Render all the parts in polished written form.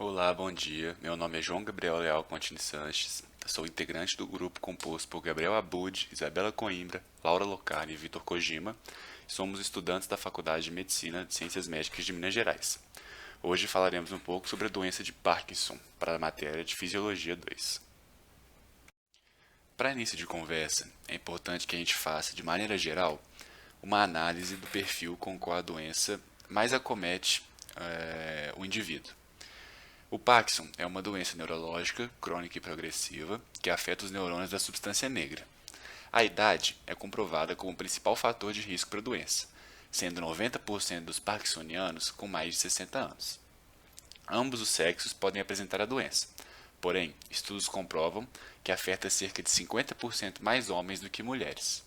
Olá, bom dia. Meu nome é João Gabriel Leal Contini Sanches. Sou integrante do grupo composto por Gabriel Abud, Isabela Coimbra, Laura Locarne e Vitor Kojima. Somos estudantes da Faculdade de Medicina de Ciências Médicas de Minas Gerais. Hoje falaremos um pouco sobre a doença de Parkinson, para a matéria de Fisiologia 2. Para início de conversa, é importante que a gente faça, de maneira geral, uma análise do perfil com qual a doença mais acomete o indivíduo. O Parkinson é uma doença neurológica crônica e progressiva que afeta os neurônios da substância negra. A idade é comprovada como o principal fator de risco para a doença, sendo 90% dos parkinsonianos com mais de 60 anos. Ambos os sexos podem apresentar a doença, porém, estudos comprovam que afeta cerca de 50% mais homens do que mulheres.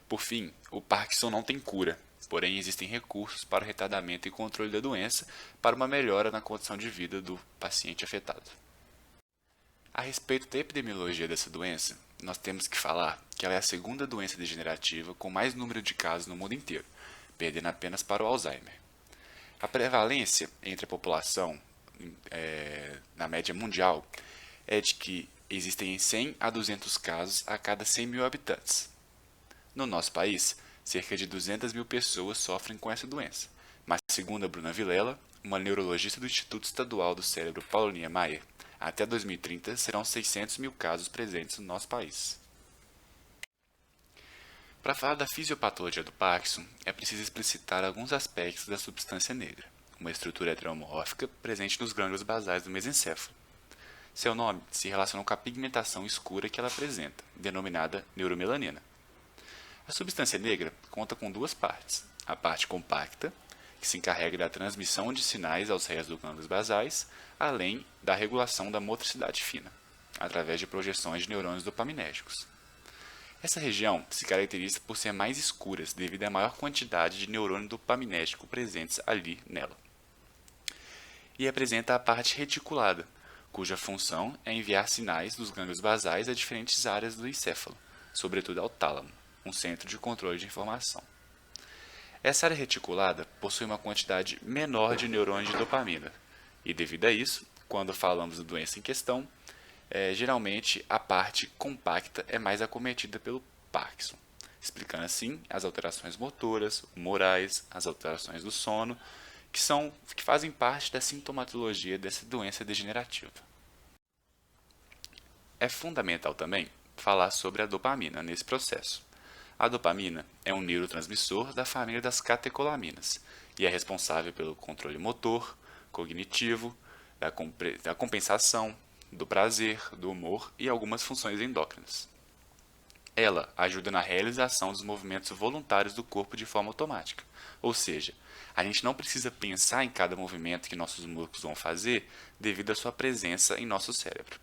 Por fim, o Parkinson não tem cura, porém existem recursos para o retardamento e controle da doença para uma melhora na condição de vida do paciente afetado. A respeito da epidemiologia dessa doença, nós temos que falar que ela é a segunda doença degenerativa com mais número de casos no mundo inteiro, perdendo apenas para o Alzheimer. A prevalência entre a população, na média mundial, é de que existem 100 a 200 casos a cada 100 mil habitantes. No nosso país, cerca de 200 mil pessoas sofrem com essa doença, mas segundo a Bruna Vilela, uma neurologista do Instituto Estadual do Cérebro Paulo Niemeyer, até 2030 serão 600 mil casos presentes no nosso país. Para falar da fisiopatologia do Parkinson, é preciso explicitar alguns aspectos da substância negra, uma estrutura heteromórfica presente nos gânglios basais do mesencéfalo. Seu nome se relaciona com a pigmentação escura que ela apresenta, denominada neuromelanina. A substância negra conta com duas partes: a parte compacta, que se encarrega da transmissão de sinais aos restos dos gânglios basais, além da regulação da motricidade fina, através de projeções de neurônios dopaminérgicos. Essa região se caracteriza por ser mais escuras devido à maior quantidade de neurônio dopaminérgico presentes ali nela. E apresenta a parte reticulada, cuja função é enviar sinais dos gânglios basais a diferentes áreas do encéfalo, sobretudo ao tálamo, um centro de controle de informação. Essa área reticulada possui uma quantidade menor de neurônios de dopamina, e devido a isso, quando falamos da doença em questão, geralmente a parte compacta é mais acometida pelo Parkinson, explicando assim as alterações motoras, morais, as alterações do sono, que fazem parte da sintomatologia dessa doença degenerativa. É fundamental também falar sobre a dopamina nesse processo. A dopamina é um neurotransmissor da família das catecolaminas e é responsável pelo controle motor, cognitivo, da compensação, do prazer, do humor e algumas funções endócrinas. Ela ajuda na realização dos movimentos voluntários do corpo de forma automática, ou seja, a gente não precisa pensar em cada movimento que nossos músculos vão fazer devido à sua presença em nosso cérebro.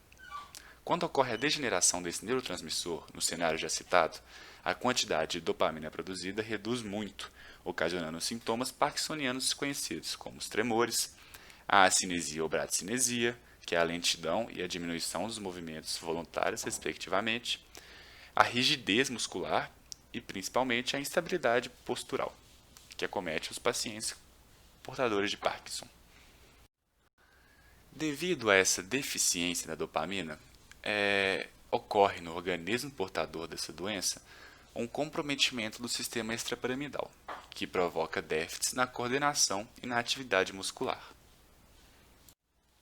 Quando ocorre a degeneração desse neurotransmissor, no cenário já citado, a quantidade de dopamina produzida reduz muito, ocasionando sintomas parkinsonianos desconhecidos, como os tremores, a acinesia ou bradicinesia, que é a lentidão e a diminuição dos movimentos voluntários, respectivamente, a rigidez muscular e, principalmente, a instabilidade postural, que acomete os pacientes portadores de Parkinson. Devido a essa deficiência da dopamina, ocorre no organismo portador dessa doença um comprometimento do sistema extrapiramidal, que provoca déficits na coordenação e na atividade muscular.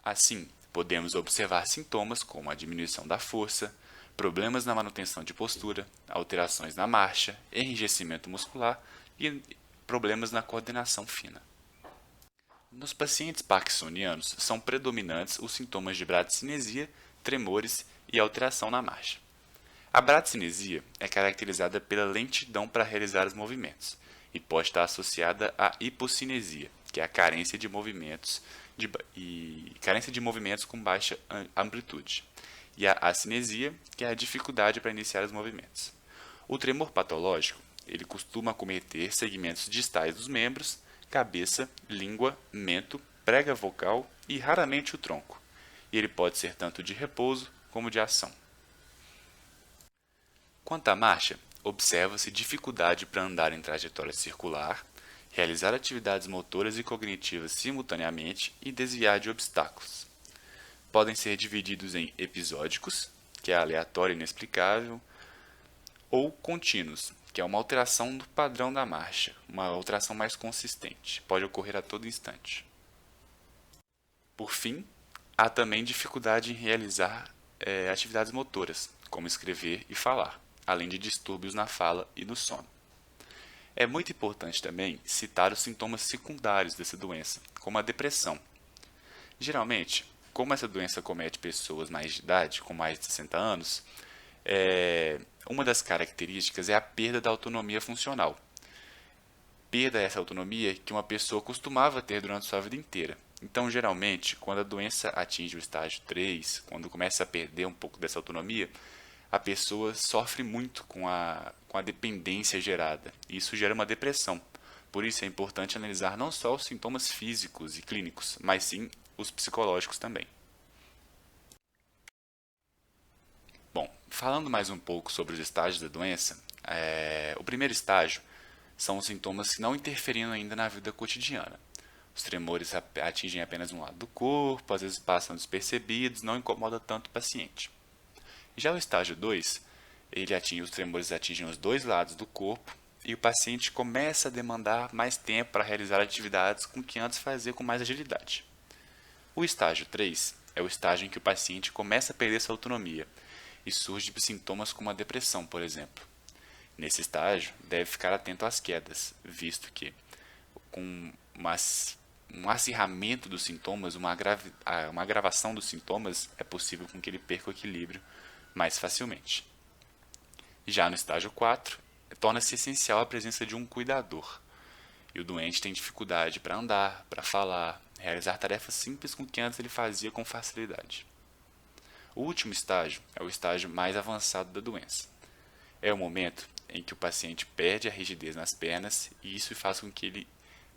Assim, podemos observar sintomas como a diminuição da força, problemas na manutenção de postura, alterações na marcha, enrijecimento muscular e problemas na coordenação fina. Nos pacientes parkinsonianos são predominantes os sintomas de bradicinesia, tremores e alteração na marcha. A bradicinesia é caracterizada pela lentidão para realizar os movimentos e pode estar associada à hipocinesia, que é a carência de movimentos com baixa amplitude, e a acinesia, que é a dificuldade para iniciar os movimentos. O tremor patológico, ele costuma acometer segmentos distais dos membros, cabeça, língua, mento, prega vocal e raramente o tronco, e ele pode ser tanto de repouso como de ação. Quanto à marcha, observa-se dificuldade para andar em trajetória circular realizar atividades motoras e cognitivas simultaneamente e desviar de obstáculos. Podem ser divididos em episódicos, que é aleatório e inexplicável, ou contínuos, que é uma alteração do padrão da marcha, uma alteração mais consistente, pode ocorrer a todo instante. Por fim, há também dificuldade em realizar atividades motoras, como escrever e falar, além de distúrbios na fala e no sono. É muito importante também citar os sintomas secundários dessa doença, como a depressão. Geralmente, como essa doença comete pessoas mais de idade, com mais de 60 anos, uma das características é a perda da autonomia funcional. Perda essa autonomia que uma pessoa costumava ter durante sua vida inteira. Então, geralmente, quando a doença atinge o estágio 3, quando começa a perder um pouco dessa autonomia, a pessoa sofre muito com a dependência gerada. E isso gera uma depressão. Por isso é importante analisar não só os sintomas físicos e clínicos, mas sim os psicológicos também. Bom, falando mais um pouco sobre os estágios da doença, o primeiro estágio são os sintomas que não interferindo ainda na vida cotidiana. Os tremores atingem apenas um lado do corpo, às vezes passam despercebidos, não incomoda tanto o paciente. Já o estágio 2, os tremores atingem os dois lados do corpo e o paciente começa a demandar mais tempo para realizar atividades com que antes fazia com mais agilidade. O estágio 3 é o estágio em que o paciente começa a perder sua autonomia e surge sintomas como a depressão, por exemplo. Nesse estágio, deve ficar atento às quedas, visto que com um acirramento dos sintomas, uma agravação dos sintomas, é possível com que ele perca o equilíbrio mais facilmente. Já no estágio 4, torna-se essencial a presença de um cuidador, e o doente tem dificuldade para andar, para falar, realizar tarefas simples com que antes ele fazia com facilidade. O último estágio é o estágio mais avançado da doença. É o momento em que o paciente perde a rigidez nas pernas e isso faz com que ele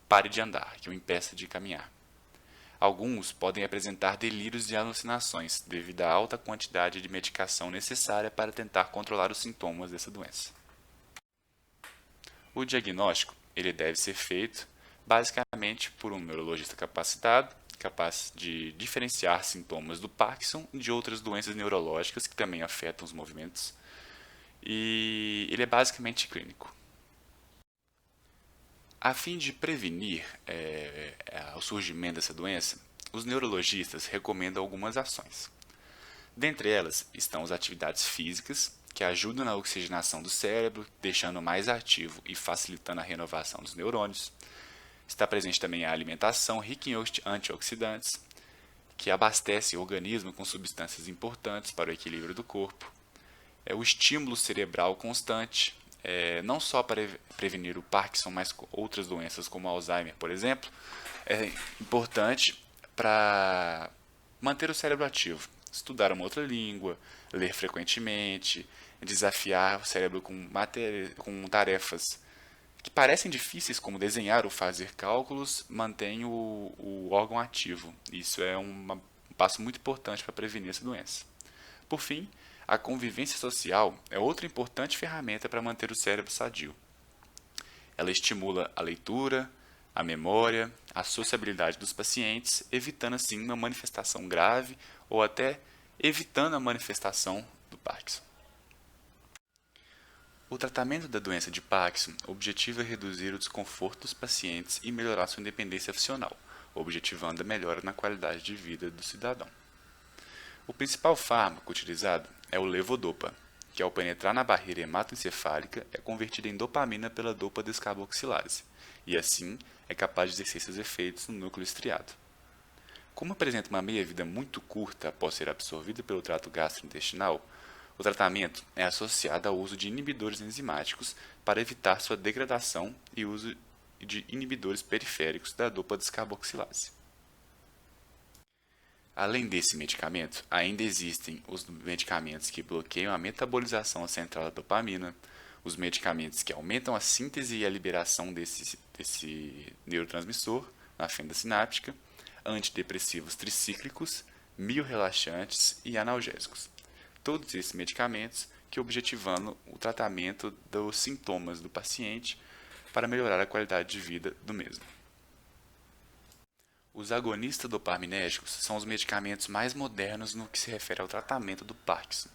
pare de andar, que o impeça de caminhar. Alguns podem apresentar delírios e alucinações devido à alta quantidade de medicação necessária para tentar controlar os sintomas dessa doença. O diagnóstico ele deve ser feito basicamente por um neurologista capacitado, capaz de diferenciar sintomas do Parkinson e de outras doenças neurológicas que também afetam os movimentos, e ele é basicamente clínico. A fim de prevenir o surgimento dessa doença, os neurologistas recomendam algumas ações. Dentre elas estão as atividades físicas, que ajudam na oxigenação do cérebro, deixando mais ativo e facilitando a renovação dos neurônios. Está presente também a alimentação rica em antioxidantes, que abastece o organismo com substâncias importantes para o equilíbrio do corpo. O estímulo cerebral constante, não só para prevenir o Parkinson, mas outras doenças como Alzheimer, por exemplo, é importante para manter o cérebro ativo. Estudar uma outra língua, ler frequentemente, desafiar o cérebro com tarefas que parecem difíceis, como desenhar ou fazer cálculos, mantém o órgão ativo. Isso é um passo muito importante para prevenir essa doença. Por fim, a convivência social é outra importante ferramenta para manter o cérebro sadio. Ela estimula a leitura, a memória, a sociabilidade dos pacientes, evitando assim uma manifestação grave ou até evitando a manifestação do Parkinson. O tratamento da doença de Parkinson objetiva reduzir o desconforto dos pacientes e melhorar sua independência funcional, objetivando a melhora na qualidade de vida do cidadão. O principal fármaco utilizado é o levodopa, que ao penetrar na barreira hematoencefálica é convertida em dopamina pela dopa-descarboxilase, e assim é capaz de exercer seus efeitos no núcleo estriado. Como apresenta uma meia-vida muito curta após ser absorvida pelo trato gastrointestinal, o tratamento é associado ao uso de inibidores enzimáticos para evitar sua degradação e uso de inibidores periféricos da dopa-descarboxilase. Além desse medicamento, ainda existem os medicamentos que bloqueiam a metabolização central da dopamina, os medicamentos que aumentam a síntese e a liberação desse neurotransmissor na fenda sináptica, antidepressivos tricíclicos, miorrelaxantes e analgésicos. Todos esses medicamentos que objetivando o tratamento dos sintomas do paciente para melhorar a qualidade de vida do mesmo. Os agonistas dopaminérgicos são os medicamentos mais modernos no que se refere ao tratamento do Parkinson,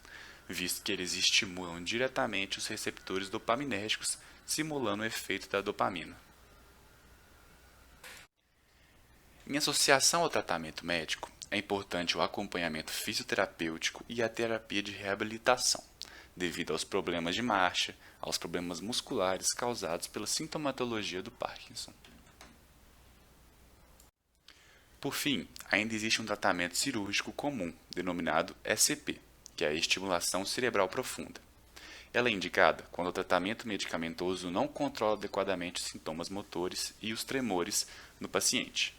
visto que eles estimulam diretamente os receptores dopaminérgicos, simulando o efeito da dopamina. Em associação ao tratamento médico, é importante o acompanhamento fisioterapêutico e a terapia de reabilitação, devido aos problemas de marcha, aos problemas musculares causados pela sintomatologia do Parkinson. Por fim, ainda existe um tratamento cirúrgico comum, denominado ECP, que é a estimulação cerebral profunda. Ela é indicada quando o tratamento medicamentoso não controla adequadamente os sintomas motores e os tremores no paciente.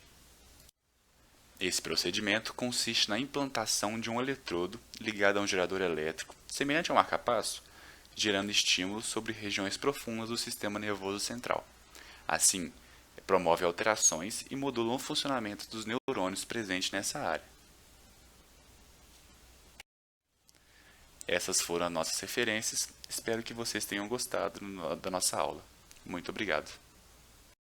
Esse procedimento consiste na implantação de um eletrodo ligado a um gerador elétrico, semelhante a um marca-passo, gerando estímulos sobre regiões profundas do sistema nervoso central. Assim, promove alterações e modula o funcionamento dos neurônios presentes nessa área. Essas foram as nossas referências. Espero que vocês tenham gostado da nossa aula. Muito obrigado.